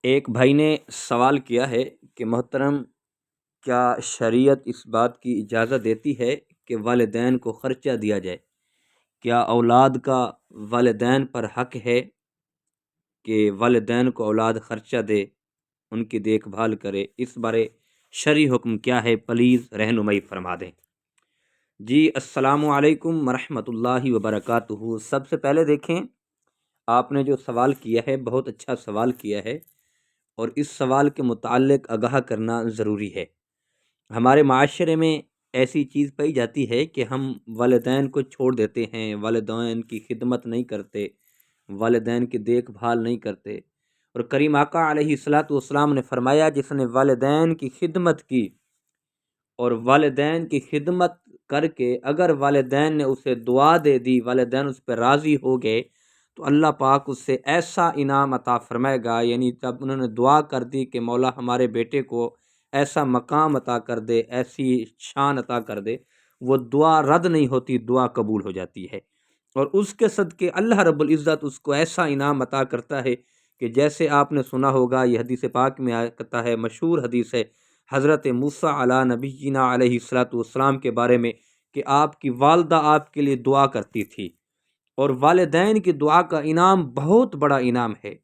ایک بھائی نے سوال کیا ہے کہ محترم، کیا شریعت اس بات کی اجازت دیتی ہے کہ والدین کو خرچہ دیا جائے؟ کیا اولاد کا والدین پر حق ہے کہ والدین کو اولاد خرچہ دے، ان کی دیکھ بھال کرے؟ اس بارے شرعی حکم کیا ہے؟ پلیز رہنمائی فرما دیں۔ جی، السلام علیکم ورحمۃ اللہ وبرکاتہ۔ سب سے پہلے دیکھیں، آپ نے جو سوال کیا ہے بہت اچھا سوال کیا ہے، اور اس سوال کے متعلق آگاہ کرنا ضروری ہے۔ ہمارے معاشرے میں ایسی چیز پائی جاتی ہے کہ ہم والدین کو چھوڑ دیتے ہیں، والدین کی خدمت نہیں کرتے، والدین کی دیکھ بھال نہیں کرتے، اور کریم آقا علیہ الصلاۃ والسلام نے فرمایا، جس نے والدین کی خدمت کی اور والدین کی خدمت کر کے اگر والدین نے اسے دعا دے دی، والدین اس پہ راضی ہو گئے، تو اللہ پاک اس سے ایسا انعام عطا فرمائے گا۔ یعنی جب انہوں نے دعا کر دی کہ مولا ہمارے بیٹے کو ایسا مقام عطا کر دے، ایسی شان عطا کر دے، وہ دعا رد نہیں ہوتی، دعا قبول ہو جاتی ہے۔ اور اس کے صدقے اللہ رب العزت اس کو ایسا انعام عطا کرتا ہے کہ جیسے آپ نے سنا ہوگا، یہ حدیث پاک میں آتا ہے، مشہور حدیث ہے حضرت موسیٰ علی نبینا علیہ الصلاۃ والسلام کے بارے میں، کہ آپ کی والدہ آپ کے لیے دعا کرتی تھی، اور والدین کی دعا کا انعام بہت بڑا انعام ہے۔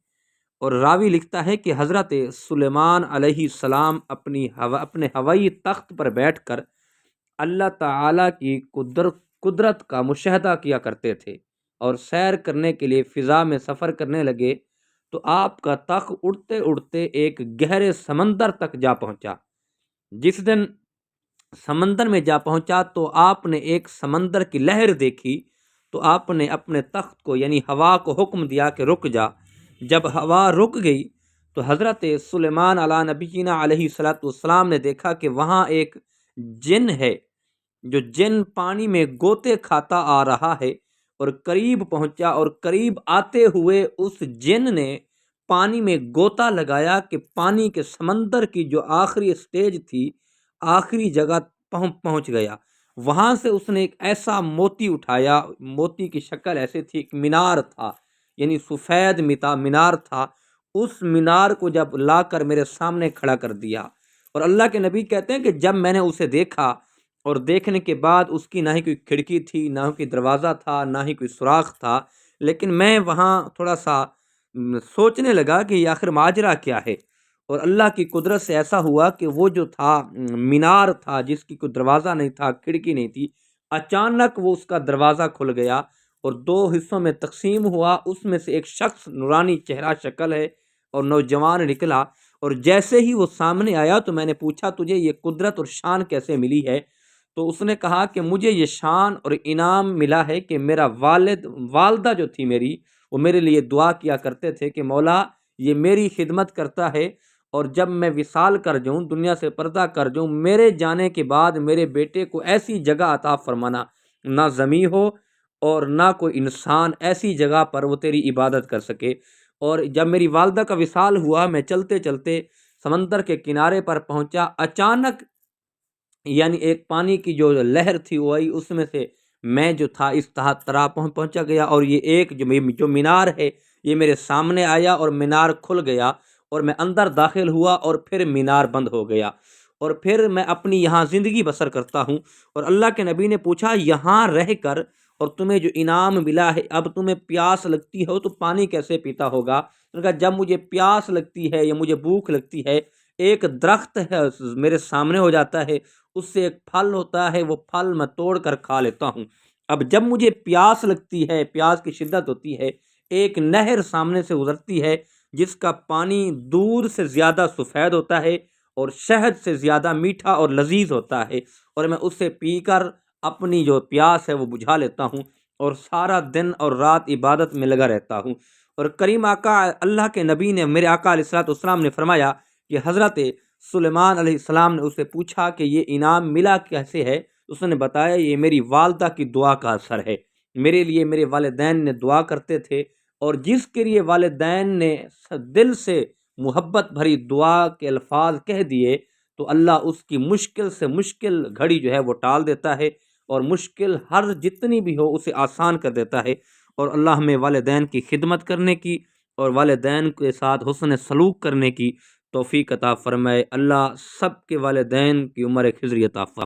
اور راوی لکھتا ہے کہ حضرت سلیمان علیہ السلام اپنے ہوائی تخت پر بیٹھ کر اللہ تعالیٰ کی قدرت کا مشاہدہ کیا کرتے تھے، اور سیر کرنے کے لیے فضا میں سفر کرنے لگے تو آپ کا تخت اڑتے اڑتے ایک گہرے سمندر تک جا پہنچا۔ جس دن سمندر میں جا پہنچا تو آپ نے ایک سمندر کی لہر دیکھی، تو آپ نے اپنے تخت کو یعنی ہوا کو حکم دیا کہ رک جا۔ جب ہوا رک گئی تو حضرت سلیمان علی نبینا علیہ الصلاۃ والسلام نے دیکھا کہ وہاں ایک جن ہے، جو جن پانی میں غوطے کھاتا آ رہا ہے، اور قریب پہنچا، اور قریب آتے ہوئے اس جن نے پانی میں غوطہ لگایا کہ پانی کے سمندر کی جو آخری سٹیج تھی، آخری جگہ پہنچ گیا۔ وہاں سے اس نے ایک ایسا موتی اٹھایا، موتی کی شکل ایسے تھی، ایک مینار تھا، یعنی سفید مینار تھا۔ اس مینار کو جب لا کر میرے سامنے کھڑا کر دیا، اور اللہ کے نبی کہتے ہیں کہ جب میں نے اسے دیکھا، اور دیکھنے کے بعد اس کی نہ ہی کوئی کھڑکی تھی، نہ کوئی دروازہ تھا، نہ ہی کوئی سوراخ تھا، لیکن میں وہاں تھوڑا سا سوچنے لگا کہ یہ آخر ماجرا کیا ہے۔ اور اللہ کی قدرت سے ایسا ہوا کہ وہ جو تھا مینار تھا، جس کی کوئی دروازہ نہیں تھا، کھڑکی نہیں تھی، اچانک وہ اس کا دروازہ کھل گیا اور دو حصوں میں تقسیم ہوا۔ اس میں سے ایک شخص، نورانی چہرہ شکل ہے اور نوجوان نکلا، اور جیسے ہی وہ سامنے آیا تو میں نے پوچھا، تجھے یہ قدرت اور شان کیسے ملی ہے؟ تو اس نے کہا کہ مجھے یہ شان اور انعام ملا ہے کہ میرا والدہ جو تھی میری، وہ میرے لیے دعا کیا کرتے تھے کہ مولا یہ میری خدمت کرتا ہے، اور جب میں وصال کر جاؤں، دنیا سے پردہ کر جاؤں، میرے جانے کے بعد میرے بیٹے کو ایسی جگہ عطا فرمانا، نہ زمین ہو اور نہ کوئی انسان ایسی جگہ پر وہ تیری عبادت کر سکے۔ اور جب میری والدہ کا وصال ہوا، میں چلتے چلتے سمندر کے کنارے پر پہنچا، اچانک یعنی ایک پانی کی جو لہر تھی وہ آئی، اس میں سے میں جو تھا اس طرح پہنچا گیا، اور یہ ایک جو مینار ہے یہ میرے سامنے آیا، اور مینار کھل گیا، اور میں اندر داخل ہوا، اور پھر مینار بند ہو گیا، اور پھر میں اپنی یہاں زندگی بسر کرتا ہوں۔ اور اللہ کے نبی نے پوچھا، یہاں رہ کر اور تمہیں جو انعام ملا ہے، اب تمہیں پیاس لگتی ہو تو پانی کیسے پیتا ہوگا؟ انہوں نے کہا، جب مجھے پیاس لگتی ہے یا مجھے بھوک لگتی ہے، ایک درخت ہے میرے سامنے ہو جاتا ہے، اس سے ایک پھل ہوتا ہے، وہ پھل میں توڑ کر کھا لیتا ہوں۔ اب جب مجھے پیاس لگتی ہے، پیاس کی شدت ہوتی ہے، ایک نہر سامنے سے گزرتی ہے جس کا پانی دودھ سے زیادہ سفید ہوتا ہے اور شہد سے زیادہ میٹھا اور لذیذ ہوتا ہے، اور میں اسے پی کر اپنی جو پیاس ہے وہ بجھا لیتا ہوں، اور سارا دن اور رات عبادت میں لگا رہتا ہوں۔ اور کریم آقا اللہ کے نبی نے، میرے آقا علیہ الصلوۃ والسلام نے فرمایا کہ حضرت سلیمان علیہ السلام نے اسے پوچھا کہ یہ انعام ملا کیسے ہے؟ اس نے بتایا، یہ میری والدہ کی دعا کا اثر ہے، میرے لیے میرے والدین نے دعا کرتے تھے، اور جس کے لیے والدین نے دل سے محبت بھری دعا کے الفاظ کہہ دیے تو اللہ اس کی مشکل سے مشکل گھڑی جو ہے وہ ٹال دیتا ہے، اور مشکل ہر جتنی بھی ہو اسے آسان کر دیتا ہے۔ اور اللہ ہمیں والدین کی خدمت کرنے کی اور والدین کے ساتھ حسن سلوک کرنے کی توفیق عطا فرمائے۔ اللہ سب کے والدین کی عمر خضری عطا فرمائے۔